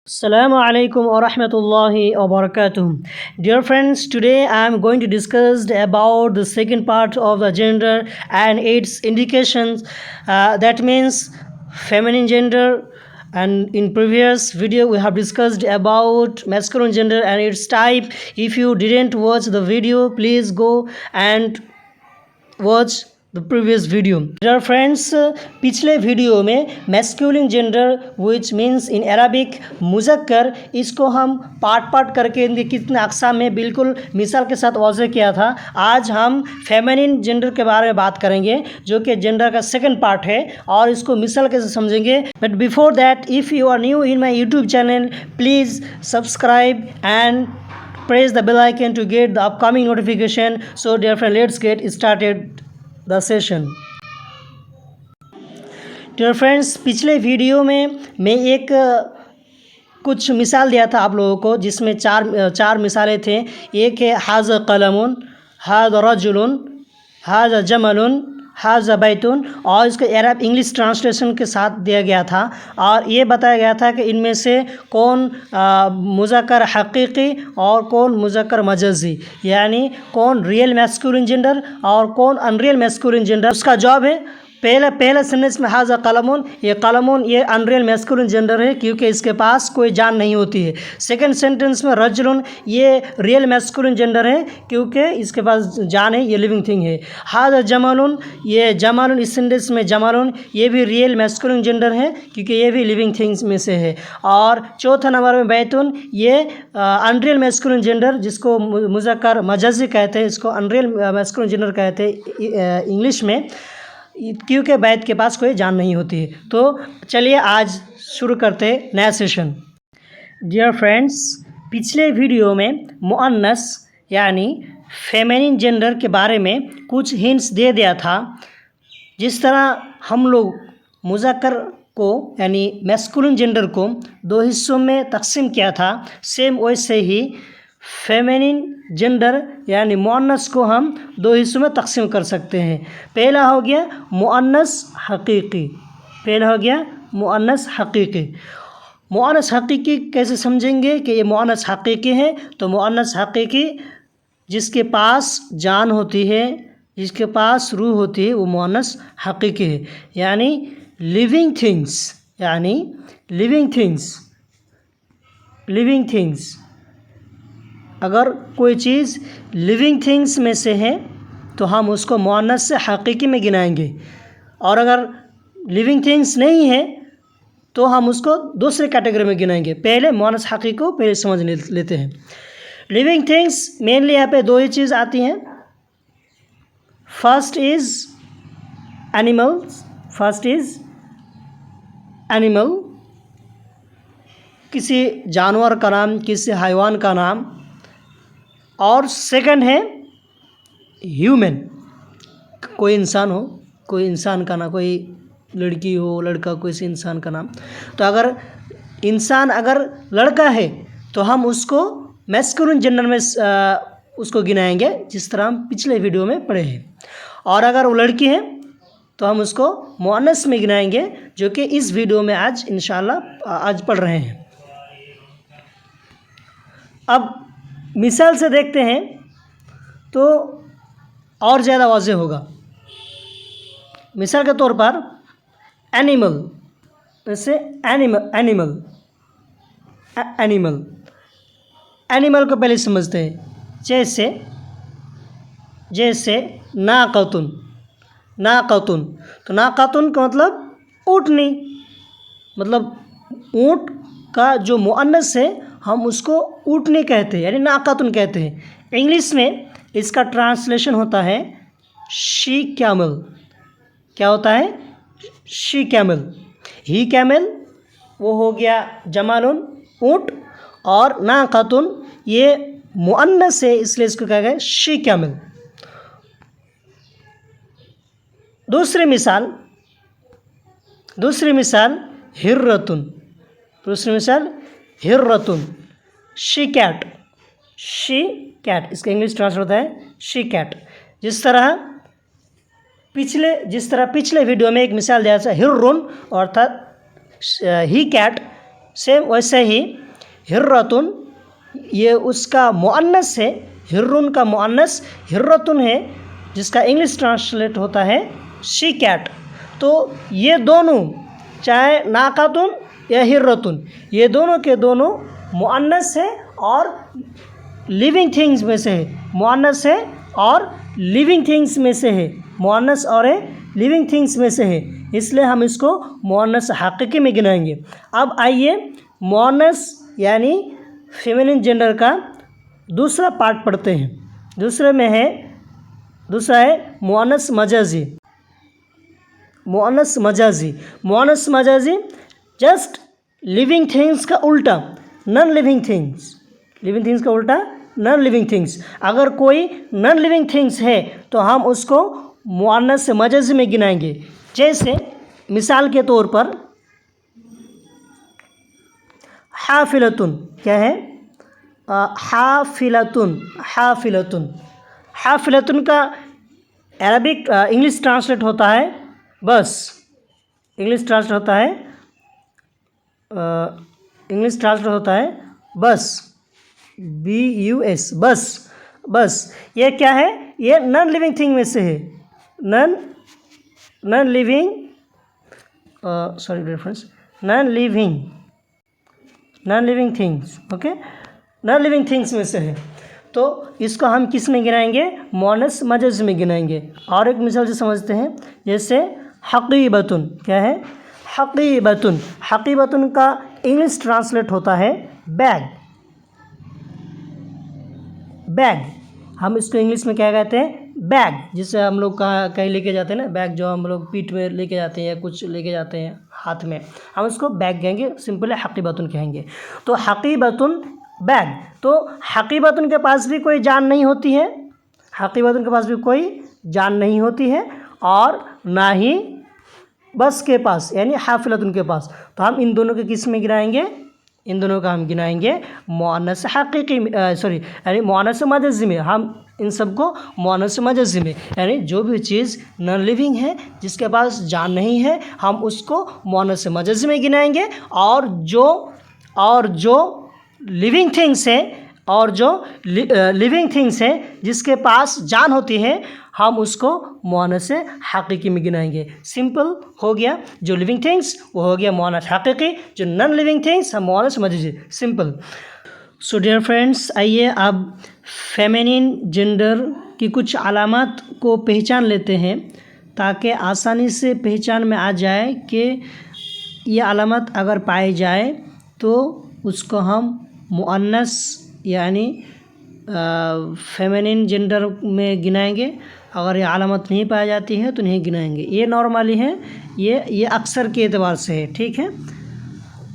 Assalamu alaikum wa rahmatullahi wa barakatuh. Dear friends, today I am going to discuss about the second part of the gender and its indications. That means feminine gender. And in previous video we have discussed about masculine gender and its type. If you didn't watch the video, please go and watch the previous video. Dear friends, पिछले video में masculine gender which means in Arabic मुजक्कर, इसको हम part करके इनके कितने अक़साम में बिल्कुल मिसाल के साथ वाज़ेह किया था। आज हम फेमिनिन जेंडर के बारे में बात करेंगे जो कि जेंडर का सेकंड पार्ट है और इसको मिसाल के साथ समझेंगे। But before that, if you are new in my YouTube channel, please subscribe and press the bell icon to get the upcoming notification. So dear friend, let's get started the session. Dear friends, पिछले video में मैं एक कुछ मिसाल दिया था आप लोगों को, जिसमें चार मिसालें थे। एक है हाज़ा कलमुन, हाज़ा रजुलुन, हाज़ा जमलुन, हाज़ा बैतुन, और इसको अरब इंग्लिश ट्रांसलेशन के साथ दिया गया था और ये बताया गया था कि इनमें से कौन मुज़क्कर हकीकी और कौन मुज़क्कर मजज़ी, यानी कौन रियल मैस्कुलिन जेंडर और कौन अनरियल मैस्कुलिन जेंडर। उसका जवाब है पहले सेंटेंस में हाज़ा कलमुन, ये अनरियल मैस्कुलिन जेंडर है क्योंकि इसके पास कोई जान नहीं होती है। सेकंड सेंटेंस में रजुलुन, ये रियल मैस्कुलिन जेंडर है क्योंकि इसके पास जान है, ये लिविंग थिंग है। हाज़ा जमालुन, ये जमालुन, इस सेंटेंस में जमालुन, ये भी रियल मैस्कुलिन जेंडर है क्योंकि ये भी लिविंग थिंग्स में से है। और चौथा नंबर में बैतुन, ये अनरियल मैस्कुलिन जेंडर जिसको मुज़क्कर मजज़ी कहते हैं, इसको अनरियल मैस्कुलिन जेंडर कहते हैं इंग्लिश में, क्योंकि बैत के पास कोई जान नहीं होती है। तो चलिए आज शुरू करते हैं नया सेशन। डियर फ्रेंड्स, पिछले वीडियो में मुअन्नस यानी फेमिनिन जेंडर के बारे में कुछ हिंट्स दे दिया था। जिस तरह हम लोग मुज़क्कर को यानी मैस्कुलिन जेंडर को दो हिस्सों में तकसीम किया था, सेम वैसे ही फेमिनिन जेंडर यानी मुअन्नस को हम दो हिस्सों में तकसीम कर सकते हैं। पहला हो गया मुअन्नस हकीकी, मुअन्नस हकीकी कैसे समझेंगे कि ये मुअन्नस हकीकी है? तो मुअन्नस हकीकी जिसके पास जान होती है, जिसके पास रूह होती है, वो मुअन्नस हकीकी है। यानी लिविंग थिंग्स, अगर कोई चीज़ लिविंग थिंग्स में से है तो हम उसको मुअन्नस से हकीकी में गिनाएंगे, और अगर लिविंग थिंग्स नहीं है तो हम उसको दूसरे कैटेगरी में गिनाएंगे। पहले मुअन्नस हकीकी को पहले समझ लेते हैं। लिविंग थिंग्स मेनली यहाँ पे दो ही चीज़ आती हैं। फर्स्ट इज़ एनिमल, किसी जानवर का नाम, किसी हैवान का नाम, और सेकंड है ह्यूमन, कोई इंसान हो, कोई इंसान का नाम, कोई लड़की हो, लड़का, कोई से इंसान का नाम। तो अगर इंसान अगर लड़का है तो हम उसको मैस्कुलिन जेंडर में उसको गिनाएंगे, जिस तरह हम पिछले वीडियो में पढ़े हैं। और अगर वो लड़की है तो हम उसको मुअन्नस में गिनाएंगे, जो कि इस वीडियो में आज इंशाल्लाह आज पढ़ रहे हैं। अब मिसाल से देखते हैं तो और ज़्यादा वाज़ेह होगा। मिसाल के तौर पर एनिमल, जैसे एनिमल को पहले समझते हैं। जैसे नाक़तुन, तो नाक़तुन का मतलब ऊँटनी, मतलब ऊँट का जो मुअन्नस है हम उसको ऊँटनी कहते हैं, यानी नाक़तुन कहते हैं। इंग्लिश में इसका ट्रांसलेशन होता है शी कैमल। क्या होता है? She camel. ही कैमल वो हो गया जमालुन, ऊँट, और नाक़तुन ये मुअन्नस है, इसलिए इसको कहा गया शी कैमल। दूसरी हिर्रतुन, शी कैट, इसका इंग्लिश ट्रांसलेट होता है शी कैट। जिस तरह पिछले वीडियो में एक मिसाल दिया था हिर्रुन, अर्थात ही कैट, सेम वैसे ही हिर्रतुन, ये उसका मुअन्नस है, हिर्रुन का मुअन्नस हिर्रतुन है, जिसका इंग्लिश ट्रांसलेट होता है शी कैट। तो ये दोनों, चाहे नाकातुन या हिर्रतुन, ये दोनों के दोनों मुअन्नस है और लिविंग थिंग्स में से है, मुअन्नस है और लिविंग थिंग्स में से है, मुअन्नस और लिविंग थिंग्स में से है, इसलिए हम इसको मुअन्नस हकीकी में गिनाएंगे। अब आइए मुअन्नस यानी फेमिनिन जेंडर का दूसरा पार्ट पढ़ते हैं। दूसरा है मुअन्नस मजाजी। मुअन्नस मजाजी जस्ट लिविंग थिंग्स का उल्टा non living things, living things का उल्टा नॉन लिविंग थिंग्स। अगर कोई नॉन लिविंग थिंग्स है तो हम उसको मुअन्नस मजाजी में गिनाएंगे। जैसे मिसाल के तौर पर हाफिलतुन, क्या है? हाफिलतुन का अरबिक इंग्लिश ट्रांसलेट होता है बस। इंग्लिश ट्रांसलेट होता है बस, BUS, बस। ये क्या है? ये नॉन लिविंग थिंग में से है, non living things, okay, non living things में से है। तो इसको हम किस में गिनाएंगे? मुअन्नस मजाजी में गिनाएंगे। और एक मिसाल से समझते हैं, जैसे हकीबतुन, क्या है? हकीबतुन का इंग्लिश ट्रांसलेट होता है बैग। हम इसको इंग्लिश में क्या कहते हैं? बैग, जिसे हम लोग कहीं लेके जाते हैं ना, बैग जो हम लोग पीठ में लेके जाते हैं या कुछ लेके जाते हैं हाथ में, हम उसको बैग कहेंगे, सिंपल है हकीबतुन कहेंगे। तो हकीबतुन बैग। तो हकीबतुन के पास भी कोई जान नहीं होती है, और ना ही बस के पास यानी हाफिलतुन के पास। तो हम इन दोनों के किस में गिनाएंगे? इन दोनों का हम गिनाएंगे मुअन्नस हकीकी यानी मुअन्नस मजाजी में। हम इन सबको मुअन्नस मजाजी में, यानी जो भी चीज़ नॉन लिविंग है, जिसके पास जान नहीं है, हम उसको मुअन्नस मजाजी में गिनाएंगे। और जो लिविंग थिंग्स है जिसके पास जान होती है, हम उसको मुअन्नस हकीकी में गिनाएंगे। सिंपल हो गया। जो लिविंग थिंग्स वो हो गया मुअन्नस हकीकी, जो नॉन लिविंग थिंग्स हम मुअन्नस मजाजी, सिंपल। सो डियर फ्रेंड्स, आइए अब फेमिनिन जेंडर की कुछ अलामत को पहचान लेते हैं, ताकि आसानी से पहचान में आ जाए कि ये अलामत अगर पाई जाए तो उसको हम मुअन्नस यानी फेमिनिन जेंडर में गिनाएंगे। अगर ये अलामत नहीं पाई जाती है तो नहीं गिनाएंगे। ये नॉर्मली है, ये अक्सर के एतबार से है, ठीक है।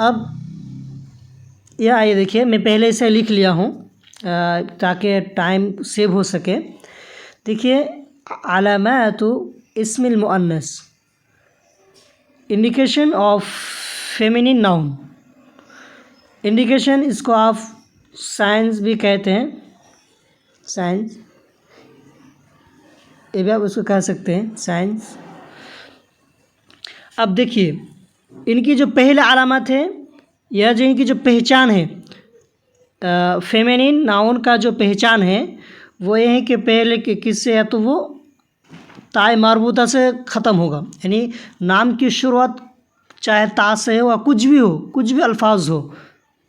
अब यह आइए देखिए, मैं पहले से लिख लिया हूँ ताकि टाइम सेव हो सके। देखिए, अलामातु इस्मिल मुअन्नस, indication of feminine noun. Indication, इसको आप साइंस भी कहते हैं, साइंस, ये भी आप उसको कह सकते हैं, साइंस। अब देखिए, इनकी जो पहला अलामत है, यह जो इनकी जो पहचान है, फेमिनिन नाउन का जो पहचान है वो ये है कि पहले के किससे, या तो वो ताए मारबूता से ख़त्म होगा, यानी नाम की शुरुआत चाहे ता से हो, कुछ भी अल्फाज हो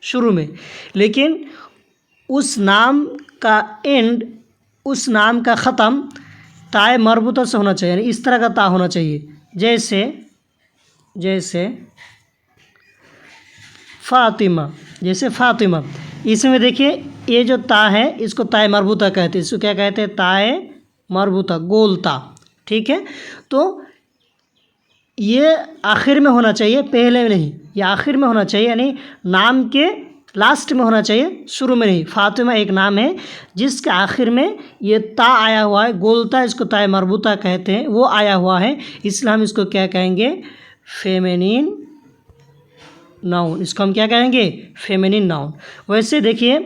शुरू में, लेकिन उस नाम का एंड, उस नाम का ख़त्म ताए मरबूता से होना चाहिए, यानी इस तरह का ता होना चाहिए। जैसे फ़ातिमा, इसमें देखिए ये जो ता है इसको ताए मरबूता कहते हैं। इसको क्या कहते हैं? ताए मरबूता, गोल ता, ठीक है। तो ये आखिर में होना चाहिए, पहले में नहीं, ये आखिर में होना चाहिए, यानी नाम के लास्ट में होना चाहिए, शुरू में नहीं। फ़ातिमा एक नाम है जिसके आखिर में ये ता आया हुआ है, गोलता, इसको ताए मरबूता कहते हैं, वो आया हुआ है, इसलिए हम इसको क्या कहेंगे? Feminine noun. इसको हम क्या कहेंगे? Feminine noun. वैसे देखिए,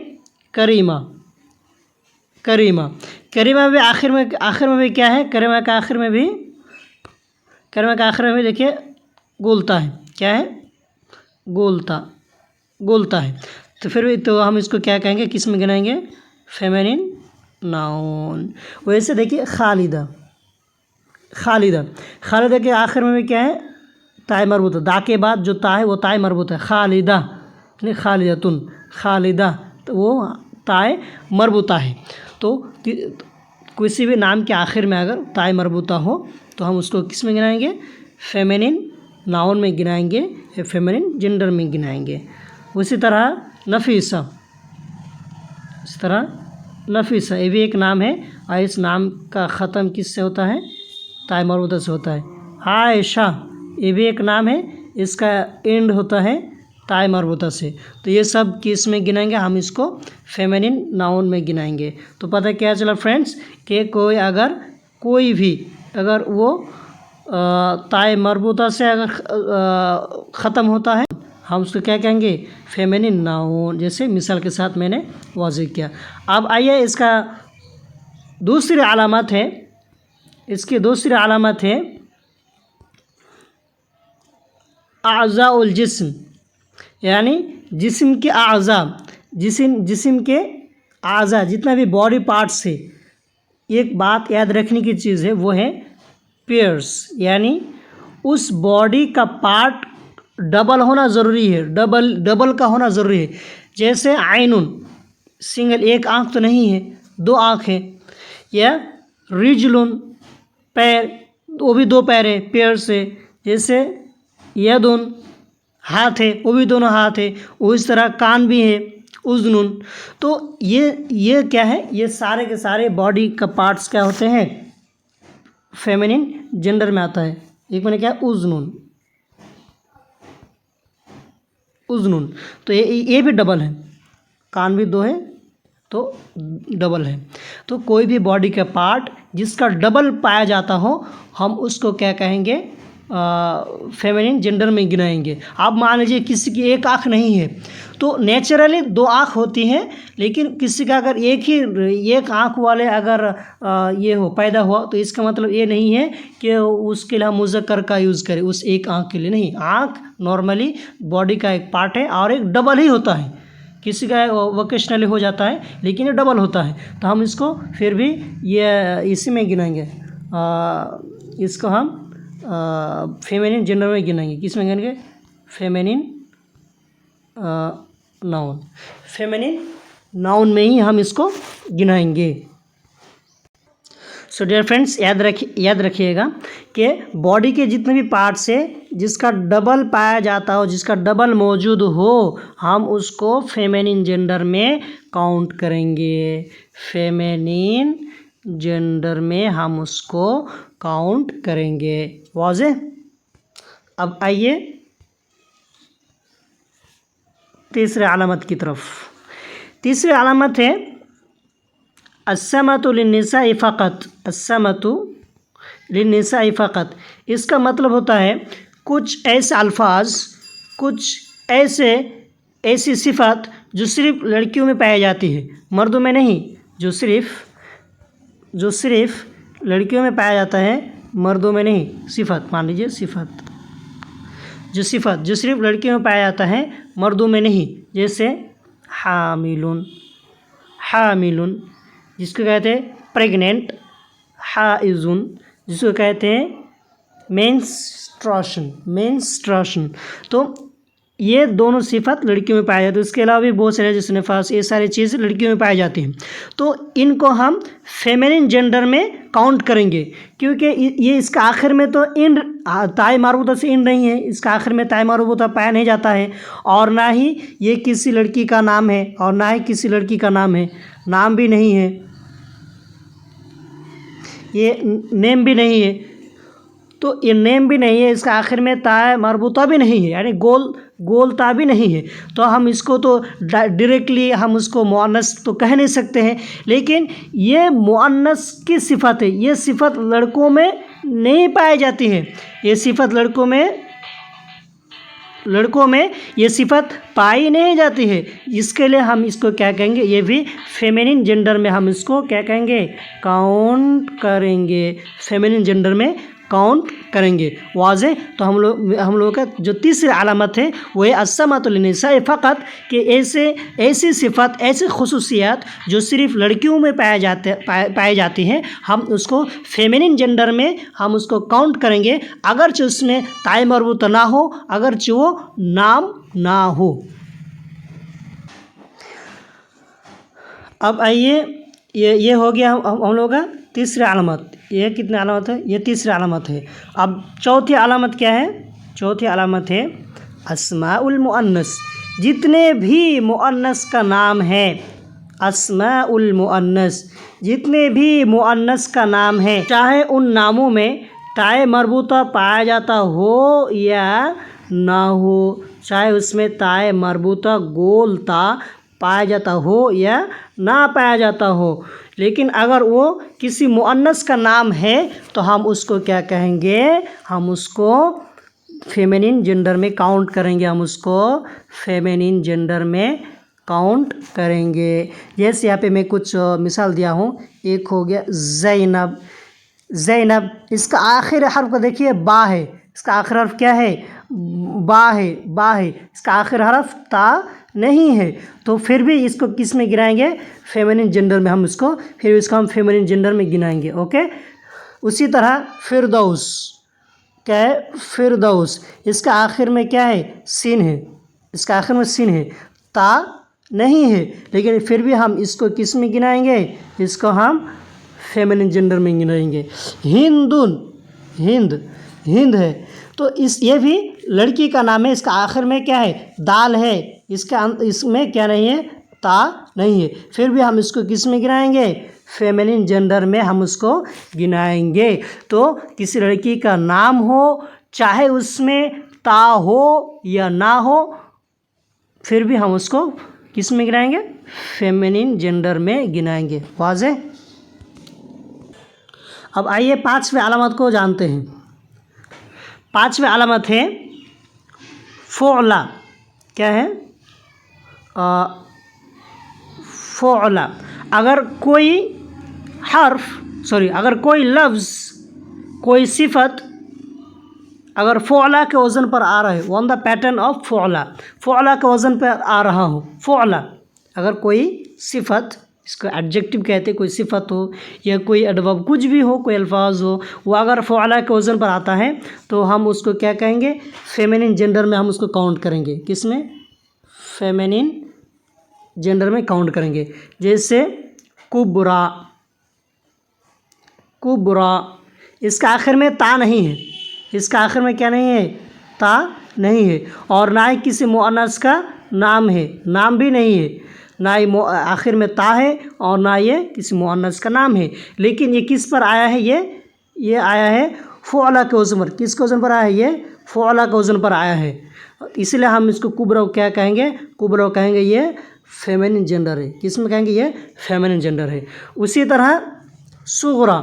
करीमा भी आखिर में भी क्या है? करीमा का आखिर में भी देखिए गोलता है, क्या है? गोलता। बोलता है। तो फिर तो हम इसको क्या कहेंगे, किस में गिनाएंगे, फेमिनिन नाउन। वैसे देखिए खालिदा, खालिदा, खालिदा के आखिर में भी क्या है, ताय मरबूत है, दा के बाद जो ता है वो ताय मरबूत है, खालिदा यानी खालिदतुन, खालिदा तो वो ताय मरबूता है। तो किसी भी नाम के आखिर में अगर ताय मरबूता हो तो हम उसको किस में गिनाएंगे, फेमिनिन नाउन में गिनाएंगे या फेमिनिन जेंडर में गिनाएंगे। उसी तरह नफीसा, इस तरह नफीसा ये भी एक नाम है और इस नाम का ख़त्म किससे होता है, ताय मरबूता से होता है। आयशा ये भी एक नाम है, इसका एंड होता है ताय मरबूता से। तो ये सब किस में गिनाएंगे, हम इसको फेमिनिन नाउन में गिनाएंगे। तो पता क्या चला फ्रेंड्स कि कोई भी अगर वो ताय मरबूता से अगर ख़त्म होता है हम उसको क्या कहेंगे, फेमिनिन नाउन। जैसे मिसाल के साथ मैंने वाज़ेह किया। अब आइए इसका दूसरी अलामत है, इसकी दूसरी अलामत है आज़ाउल जिस्म, यानी जिस्म के आज़ा, जिस्म के आज़ा जितना भी बॉडी पार्ट्स है। एक बात याद रखने की चीज़ है वो है पेयर्स, यानी उस बॉडी का पार्ट डबल होना ज़रूरी है, डबल का होना ज़रूरी है। जैसे आइनुन सिंगल एक आँख तो नहीं है, दो आँख है। या रिजलुन पैर, वो भी दो पैर है, पेयर से। जैसे यदुन हाथ है, वो भी दोनों हाथ है। उस तरह कान भी है, उज़नुन। तो ये क्या है, ये सारे के सारे बॉडी का पार्ट्स क्या होते हैं, फेमिनिन जेंडर में आता है। एक मैंने क्या, उज़नुन, उज़नुन। तो ये भी डबल है, कान भी दो है तो डबल है। तो कोई भी बॉडी का पार्ट जिसका डबल पाया जाता हो हम उसको क्या कहेंगे, फेमिनिन जेंडर में गिनाएंगे। आप मान लीजिए किसी की एक आँख नहीं है तो नेचुरली दो आँख होती हैं, लेकिन किसी का अगर एक आँख वाले अगर ये हो पैदा हुआ तो इसका मतलब ये नहीं है कि उसके लिए हम मुज़क्कर का यूज़ करें, उस एक आँख के लिए नहीं। आँख नॉर्मली बॉडी का एक पार्ट है और एक डबल ही होता है। किसी का वोकेशनली हो जाता है लेकिन ये डबल होता है। तो हम इसको फिर भी ये इसी में गिनाएंगे, इसको हम फेमिनिन जेंडर में गिनाएंगे। किस में गिनाएंगे, फेमिनिन नाउन, फेमिनिन नाउन में ही हम इसको गिनाएंगे। सो डियर फ्रेंड्स याद रखिएगा कि बॉडी के जितने भी पार्ट्स है जिसका डबल पाया जाता हो, जिसका डबल मौजूद हो, हम उसको फेमिनिन जेंडर में काउंट करेंगे। फेमिनिन जेंडर में हम उसको काउंट करेंगे। वाज़े। अब आइए तीसरे अलामत की तरफ। तीसरी अलामत है अस्समतु लिन्निसाई फ़क़त, अस्समतु लिन्निसाई फ़क़त। इसका मतलब होता है कुछ ऐसे अल्फाज, कुछ ऐसी सिफ़त जो सिर्फ़ लड़कियों में पाई जाती है, मर्दों में नहीं। जो सिर्फ़ लड़कियों में पाया जाता है, मर्दों में नहीं। सिफ़त मान लीजिए, सिफ़त जो सिर्फ़ लड़कियों में पाया जाता है, मर्दों में नहीं। जैसे हामिलुन, हामिलुन जिसको कहते हैं प्रेग्नेंट। हाइजुन जिसको कहते हैं मेंस्ट्रुएशन। तो ये दोनों सिफ़त लड़कियों में पाए जाते हैं। इसके अलावा भी बहुत सारे जैसे निफास, ये सारी चीज़ें लड़कियों में पाई जाती हैं। तो इनको हम फेमिनिन जेंडर में काउंट करेंगे, क्योंकि ये इसका आखिर में तो इंड ताय मरबूता से इंड नहीं है, इसका आखिर में ताय मरबूता पाया नहीं जाता है, और ना ही ये किसी लड़की का नाम है और ना ही किसी लड़की का नाम है, नाम भी नहीं है, ये नेम भी नहीं है। तो ये नेम भी नहीं है, इसका आखिर में ताय मरबूता भी नहीं है, यानी गोलता भी नहीं है। तो हम इसको तो डायरेक्टली हम उसको मुअन्नस तो कह नहीं सकते हैं, लेकिन ये मुअन्नस की सिफ़त है। ये सिफ़त लड़कों में नहीं पाई जाती है। ये सिफ़त लड़कों में ये सिफ़त पाई नहीं जाती है। इसके लिए हम इसको क्या कहेंगे, ये भी फेमिनिन जेंडर में हम इसको क्या कहेंगे, काउंट करेंगे। फेमिनिन जेंडर में काउंट करेंगे। वाज़े। तो हम लोग का जो तीसरी अलामत है वो है अस्समातु लिन्निसाइ फ़क़त, कि ऐसी सिफ़त, ऐसी खुसूसियात जो सिर्फ़ लड़कियों में पाए जाती हैं, हम उसको फेमिनिन जेंडर में हम उसको काउंट करेंगे, अगरचे उसमें ताए मरबूत ना हो, अगरचे वो नाम ना हो। अब आइए, ये हो गया हम लोग का तीसरी अलामत। ये कितनी अलामत है? ये तीसरी अलामत है। अब चौथी अलामत क्या है? चौथी अलामत है अस्माउल मुअन्नस, जितने भी मुअन्नस का नाम है, अस्माउल मुअन्नस, जितने भी मुअन्नस का नाम है, चाहे उन नामों में ताए मरबूता पाया जाता हो या ना हो, चाहे उसमें ताए मरबूता गोल ता पाया जाता हो या ना पाया जाता हो, लेकिन अगर वो किसी मुअन्नस का नाम है तो हम उसको क्या कहेंगे? हम उसको फेमिनिन जेंडर में काउंट करेंगे। हम उसको फेमिनिन जेंडर में काउंट करेंगे। जैसे यहाँ पे मैं कुछ मिसाल दिया हूँ। एक हो गया ज़ैनब। ज़ैनब, इसका आखिर हर्फ को देखिए बा है। इसका आखिर हर्फ क्या है? बा है। बा है। इसका आखिर हर्फ ता नहीं है, तो फिर भी इसको किस में गिनाएंगे? फेमिनिन जेंडर में। हम इसको हम फेमिनिन जेंडर में गिनाएंगे। ओके। उसी तरह फिरदौस, क्या है? फिरदौस, इसका आखिर में क्या है? सीन है। इसका आखिर में सीन है, ता नहीं है, लेकिन फिर भी हम इसको किस में गिनाएंगे? इसको हम फेमिनिन जेंडर में गिनाएंगे। हिंदुन, हिंद है, तो ये भी लड़की का नाम है। इसका आखिर में क्या है? दाल है। इसमें क्या नहीं है? ता नहीं है, फिर भी हम इसको किस में गिनाएंगे? फेमिनिन जेंडर में हम उसको गिनाएंगे। तो किसी लड़की का नाम हो, चाहे उसमें ता हो या ना हो, फिर भी हम उसको किस में गिनाएंगे? फेमिनिन जेंडर में गिनाएंगे। वाज़े। अब आइए पांचवें अलामत को जानते हैं। पांचवें अलामत है फ़ुअला। क्या है? फ़ुअला। अगर कोई लफ्ज़, कोई सिफत अगर फ़ुअला के वज़न पर आ रहा है, ऑन द पैटर्न ऑफ फ़ुअला के वज़न पर आ रहा हो, फ़ुअला, अगर कोई सिफत, इसको एडजेक्टिव कहते हैं, कोई सिफत हो या कोई एडवर्ब, कुछ भी हो, कोई अल्फाज हो, वो अगर फ़ुअला के वज़न पर आता है तो हम उसको क्या कहेंगे? फेमिनिन जेंडर में हम उसको काउंट करेंगे। किस में? फेमिनिन जेंडर में काउंट करेंगे। जैसे कुबरा, कुबरा, इसका आखिर में ता नहीं है। इसका आखिर में क्या नहीं है? ता नहीं है, और ना ही किसी मुअन्नस का नाम है, नाम भी नहीं है, ना ही आखिर में ता है और ना ये किसी मुअन्नस का नाम है। लेकिन ये किस पर आया है? ये आया है फ़ुअला के वज़न पर। किसके वज़न पर आया है? ये फ़ुअला के वज़न पर आया है, इसलिए हम इसको कुबरा क्या कहेंगे? कुबरा कहेंगे। ये फेमिनिन जेंडर है। किस में कहेंगे? ये फेमिनिन जेंडर है। उसी तरह सुगरा,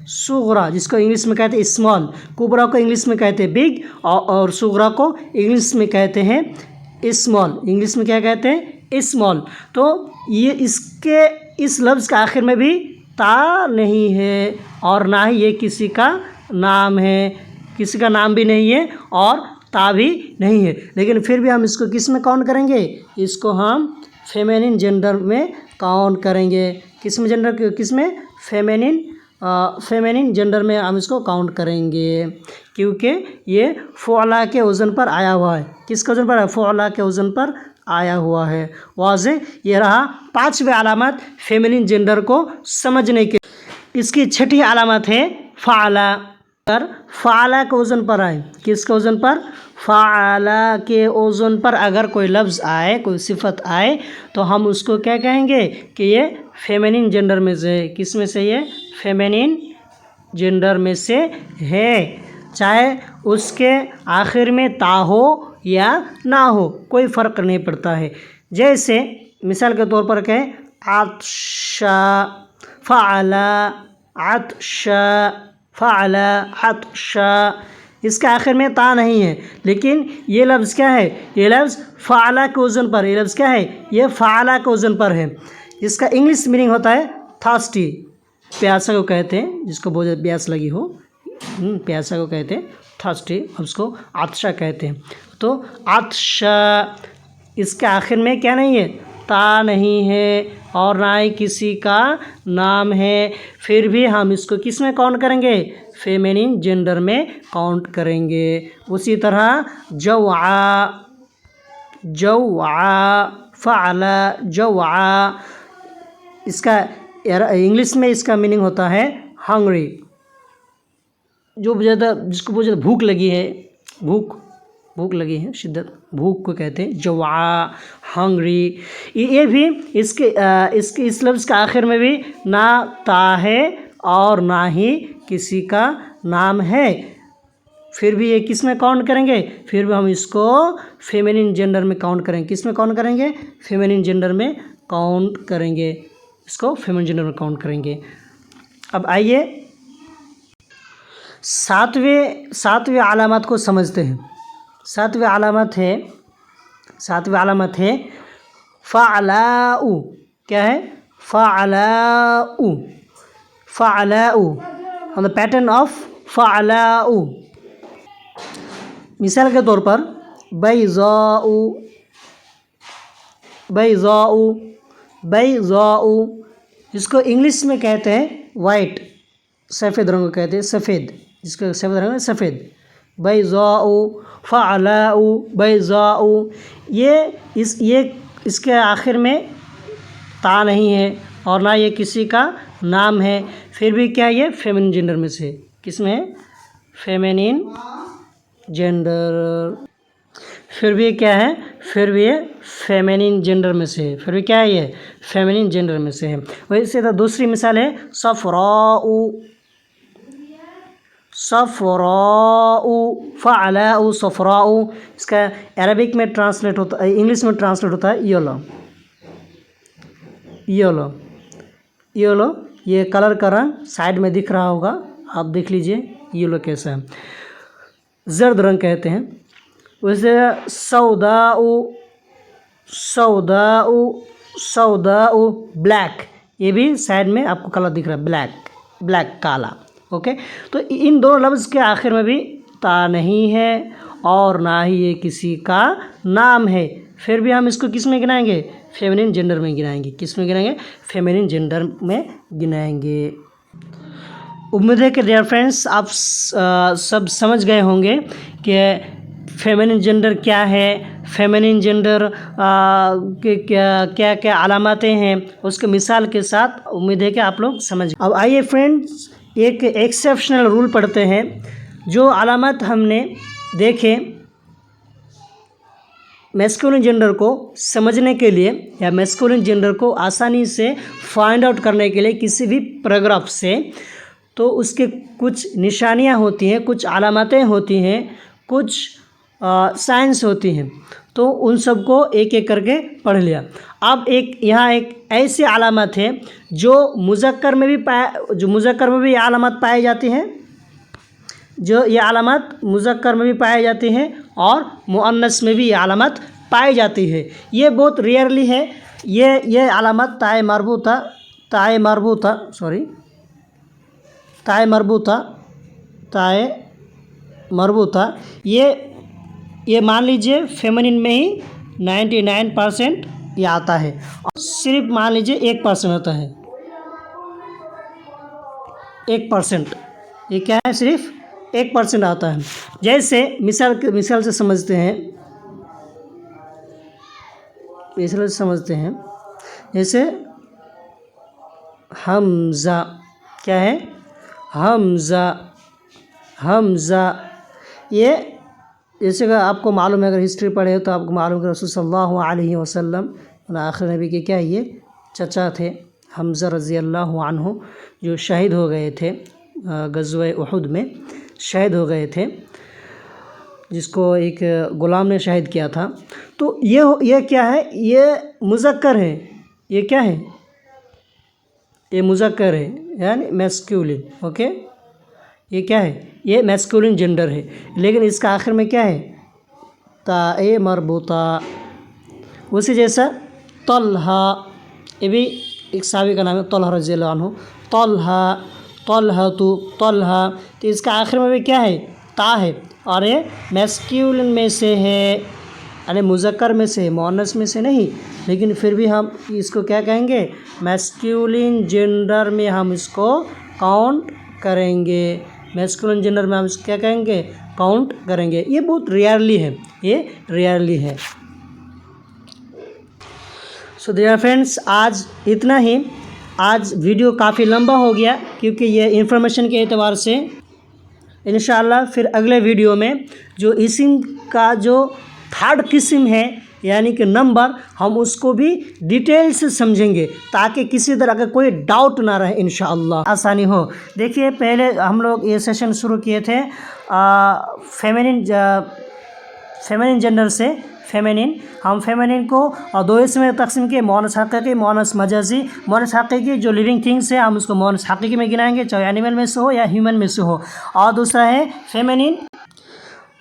सुगरा, जिसको इंग्लिश में कहते हैं स्मॉल। कुबरा को इंग्लिश में कहते हैं बिग, और सुगरा को इंग्लिश में कहते हैं स्मॉल। इंग्लिश में क्या कहते हैं? स्मॉल। तो ये इस लफ्ज़ का आखिर में भी ता नहीं है, और ना ही ये किसी का नाम है, किसी का नाम भी नहीं है और ता भी नहीं है, लेकिन फिर भी हम इसको किस में काउंट करेंगे? इसको हम फेमिनिन जेंडर में काउंट करेंगे। किस में? फेमिनिन जेंडर में हम इसको काउंट करेंगे, क्योंकि ये फ़ुअला के वज़न पर आया हुआ है। किसके वज़न पर? फ़ुअला के वज़न पर आया हुआ है। वाज़े। ये रहा पांचवें अलामत फेमिनिन जेंडर को समझने के। इसकी छठी अलामत है फ़अला। अगर फ़अला के वज़न पर आए, किसके वज़न पर? फ़अला के वज़न पर अगर कोई लफ्ज़ आए, कोई सिफत आए, तो हम उसको क्या कहेंगे? कि ये फेमिनिन जेंडर में से है। किस में से? ये फेमिनिन जेंडर में से है, चाहे उसके आखिर में ता हो या ना हो, कोई फ़र्क नहीं पड़ता है। जैसे मिसाल के तौर पर कहें अत्शा, फ़अला, अत्शा, फ़अला, अत्शा, इसके आखिर में ता नहीं है, लेकिन ये लफ्ज़ क्या है? ये लफ्ज़ फ़अला के वज़न पर, ये लफ्ज़ क्या है? ये फ़अला के वज़न पर है। इसका इंग्लिश मीनिंग होता है थर्स्टी। प्यासा को कहते हैं, जिसको बहुत ज़्यादा प्यास लगी हो, प्यासा को कहते हैं थर्स्टी, उसको आतशा कहते हैं। तो आतशा, इसके आखिर में क्या नहीं है, ता नहीं है और ना ही किसी का नाम है, फिर भी हम इसको किस में काउंट करेंगे, फेमिनिन जेंडर में काउंट करेंगे। उसी तरह जवा, जवा, फ़अला, जवा, इसका इंग्लिश में इसका मीनिंग होता है हंग्री, जो ज़्यादा, जिसको बहुत ज़्यादा भूख लगी है, भूख लगी है, शिद्दत भूख को कहते हैं जवा, हंग्री। ये भी इसके इस लफ्ज़ के आखिर में भी ना ता है और ना ही किसी का नाम है, फिर भी ये किस में काउंट करेंगे, फिर भी हम इसको फेमिनिन जेंडर में काउंट करेंगे। किस में काउंट करेंगे, फेमिनिन जेंडर में काउंट करेंगे, इसको फेमिनिन जेंडर में काउंट करेंगे। अब आइए सातवें अलामत को समझते हैं। सातवें अलामत है फ़अलाउ। क्या है, फ़अलाउ, ऑन द पैटर्न ऑफ फ़अलाउ। मिसाल के तौर पर बैज़ाउ, जिसको इंग्लिश में कहते हैं वाइट, सफ़ेद रंग को कहते हैं सफ़ेद, जिसको सफ़ेद रंग है सफ़ेद, बैज़ाउ, फ़अलाउ, बैज़ाउ। ये इसके आखिर में ता नहीं है और ना ये किसी का नाम है, फिर भी क्या ये फेमिनिन जेंडर में से, किस में है, फेमिनिन जेंडर, फिर भी क्या है, फिर भी ये फेमिनिन जेंडर में से है, फिर भी क्या है, ये फेमिनिन जेंडर में से है। वैसे तो दूसरी मिसाल है सफ़राउ, फ़अलाउ, सफ़राउ। इसका अरबिक में ट्रांसलेट होता है, इंग्लिश में ट्रांसलेट होता है येलो, ये कलर का रंग साइड में दिख रहा होगा, आप देख लीजिए येलो कैसा है, जर्द रंग कहते हैं। वैसे सौदाउ, ब्लैक, ये भी साइड में आपको कलर दिख रहा है, ब्लैक काला। ओके, तो इन दोनों लफ्ज़ के आखिर में भी ता नहीं है और ना ही ये किसी का नाम है, फिर भी हम इसको किस में गिनाएंगे, फेमिनिन जेंडर में गिनाएंगे। किस में गिनाएंगे, फेमिनिन जेंडर में गिनाएंगे। उम्मीद है कि डियर फ्रेंड्स आप सब समझ गए होंगे कि फेमिनिन जेंडर क्या है, फेमिनिन जेंडर के क्या क्या अलामतें हैं, उसके मिसाल के साथ उम्मीद है कि आप लोग समझ। अब आइए फ्रेंड्स एक एक्सेप्शनल रूल पढ़ते हैं। जो अलामत हमने देखे मैस्कुलिन जेंडर को समझने के लिए या मैस्कुलिन जेंडर को आसानी से फाइंड आउट करने के लिए किसी भी पैराग्राफ से, तो उसके कुछ निशानियां होती हैं, कुछ अलामतें होती हैं, कुछ साइंस होती हैं, तो उन सब को एक एक करके पढ़ लिया। अब यहाँ एक ऐसी अलामत है जो मुज़क्कर में भी ये अलामत पाई जाती हैं, जो ये अलामत मुज़क्कर में भी पाई जाती हैं और मुअन्नस में भी ये अलामत पाई जाती है। ये बहुत रेयरली है। ये अलामत ताए मरबूता ये मान लीजिए फेमिनिन में ही 99% ये आता है, और सिर्फ मान लीजिए 1% होता है। 1% ये क्या है, सिर्फ 1% आता है। जैसे मिसाल से समझते हैं, जैसे हमज़ा, क्या है, हमज़ा ये जैसे कि आपको मालूम है, अगर हिस्ट्री पढ़े तो आपको मालूम है रसूल सल्लल्लाहु अलैहि वसल्लम आखिर नबी के क्या ये चचा थे, हमज़ा रज़ी अल्लाहु अन्हु, जो शहीद हो गए थे गज़वे उहुद में, शहीद हो गए थे, जिसको एक ग़ुलाम ने शहीद किया था। तो ये क्या है, ये मुज़क्कर है, ये क्या है, ये मुज़क्कर है यानी मैस्कुलिन। ओके, ये क्या है, ये मैस्कुलिन जेंडर है, लेकिन इसका आखिर में क्या है, ताए मरबूता। उसी जैसा तल्हा, ये भी एक साहबी का नाम है तलहा रज़ियल्लाहु अन्हु, तलहा। तो इसका आखिर में भी क्या है, ता है, और ये मैस्क्यूलिन में से है, यानी मुज़क्कर में से, मुअन्नस में से नहीं, लेकिन फिर भी हम इसको क्या कहेंगे, मैस्क्यूलिन जेंडर में हम इसको काउंट करेंगे। मैस्कुलिन जेंडर में हम इसको क्या कहेंगे, काउंट करेंगे। ये बहुत रेयरली है, ये रेयरली है। सो डियर फ्रेंड्स, आज इतना ही। आज वीडियो काफ़ी लंबा हो गया क्योंकि ये इन्फॉर्मेशन के एतबार से। इंशाअल्लाह फिर अगले वीडियो में जो इस्म का जो थर्ड किस्म है यानी कि नंबर, हम उसको भी डिटेल से समझेंगे ताकि किसी तरह का कोई डाउट ना रहे, इंशाअल्लाह आसानी हो। देखिए, पहले हम लोग ये सेशन शुरू किए थे फेमिनिन जेंडर से। हम फेमिनिन को दो हिस्से में तकसीम किए, मुअन्नस हकीकी, मुअन्नस मजाजी। मुअन्नस हकीकी जो लिविंग थिंग्स है हम उसको मुअन्नस हकीकी में गिनाएंगे, चाहे एनिमल में से हो या ह्यूमन में से हो। और दूसरा है फेमिनिन,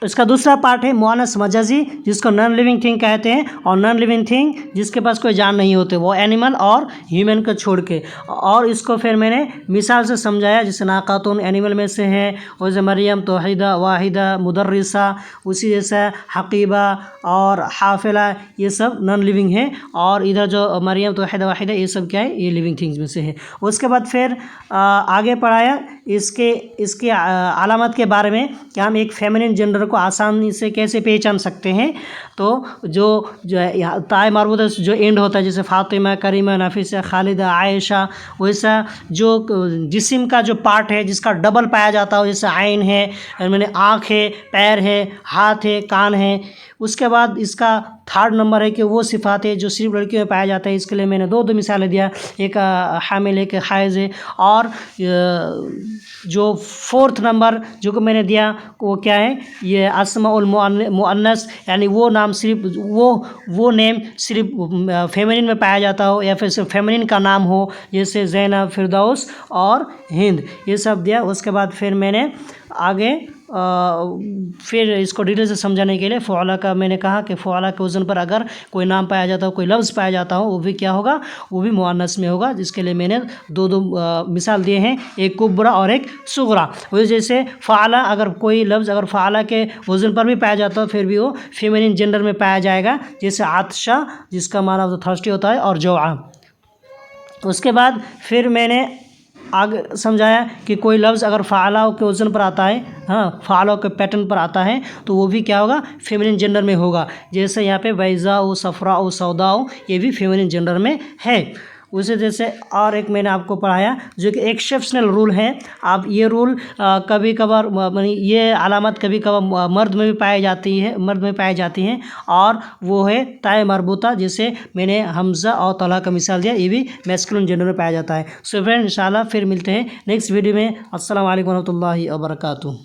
इसका दूसरा पार्ट है मुअन्नस मजाजी, जिसको नॉन लिविंग थिंग कहते हैं, और नॉन लिविंग थिंग जिसके पास कोई जान नहीं होते, वो एनिमल और ह्यूमन को छोड़ के। और इसको फिर मैंने मिसाल से समझाया, जैसे नाकातुन एनिमल में से है, वैसे मरियम तौहीदा वाहिदा मुदर्रिसा, उसी जैसा हकीबा और हाफिला, ये सब नॉन लिविंग है। और इधर जो मरियम तौहीदा वाहिदा, ये सब क्या है, ये लिविंग थिंग्स में से है। उसके बाद फिर आगे पढ़ाया इसके अलामत के बारे में कि हम एक फेमिनिन जेंडर को आसानी से कैसे पहचान सकते हैं। तो जो ताए मरबूता जो एंड होता है, जैसे फातिमा, करीमा, नफीसा, खालिदा, आयशा, वैसा जो जिस्म का जो पार्ट है जिसका डबल पाया जाता हो, जैसे आइन है, मैंने आँख है, पैर है, हाथ है, कान है। उसके बाद इसका थर्ड नंबर है कि वो सिफ़ात है जो सिर्फ लड़कियों में पाया जाता है। इसके लिए मैंने दो मिसालें दिया, एक हामिल एक हाइज़ है। और जो फोर्थ नंबर जो मैंने दिया वो क्या है, ये अस्माउल मुअन्नस, यानी वो नाम सिर्फ वो नेम सिर्फ फेमिनिन में पाया जाता हो या फिर सिर्फ फेमिनिन का नाम हो, जैसे ज़ैनब, फिरदौस और हिंद, ये सब दिया। उसके बाद फिर मैंने आगे फिर इसको डिटेल से समझाने के लिए फ़ुअला का मैंने कहा कि फ़ुअला के वज़न पर अगर कोई नाम पाया जाता हो, कोई लफ्ज़ पाया जाता हो, वो भी क्या होगा, वो भी मुअन्नस में होगा। जिसके लिए मैंने दो मिसाल दिए हैं, एक कुब्रा और एक सुगरा। वही जैसे फ़अला, अगर कोई लफ्ज़ अगर फ़अला के वज़न पर भी पाया जाता हो फिर भी वो फेमिनिन जेंडर में पाया जाएगा, जैसे आतशा जिसका माना थर्स्टी होता है, और जौआ। उसके बाद फिर मैंने आगे समझाया कि कोई लफ्ज़ अगर फ़अला के वज़न पर आता है, हाँ, फ़अला के पैटर्न पर आता है, तो वो भी क्या होगा, फेमिनिन जेंडर में होगा। जैसे यहाँ पे बैज़ा ओ सफ़रा ओ सौदा ओ, ये भी फेमिनिन जेंडर में है। उसी जैसे और एक मैंने आपको पढ़ाया जो कि एक्सेप्शनल रूल है। अब ये रूल कभी कभार ये अलामत कभी कभार मर्द में भी पाई जाती हैं, और वो है ताए मरबूता, जिसे मैंने हमज़ा और तलहा का मिसाल दिया, ये भी मैस्कुलिन जेंडर में पाया जाता है। सो फ्रेंड, इंशाल्लाह फिर मिलते हैं नेक्स्ट वीडियो में। अस्सलाम वालेकुम रहमतुल्लाहि व बरकातुहू।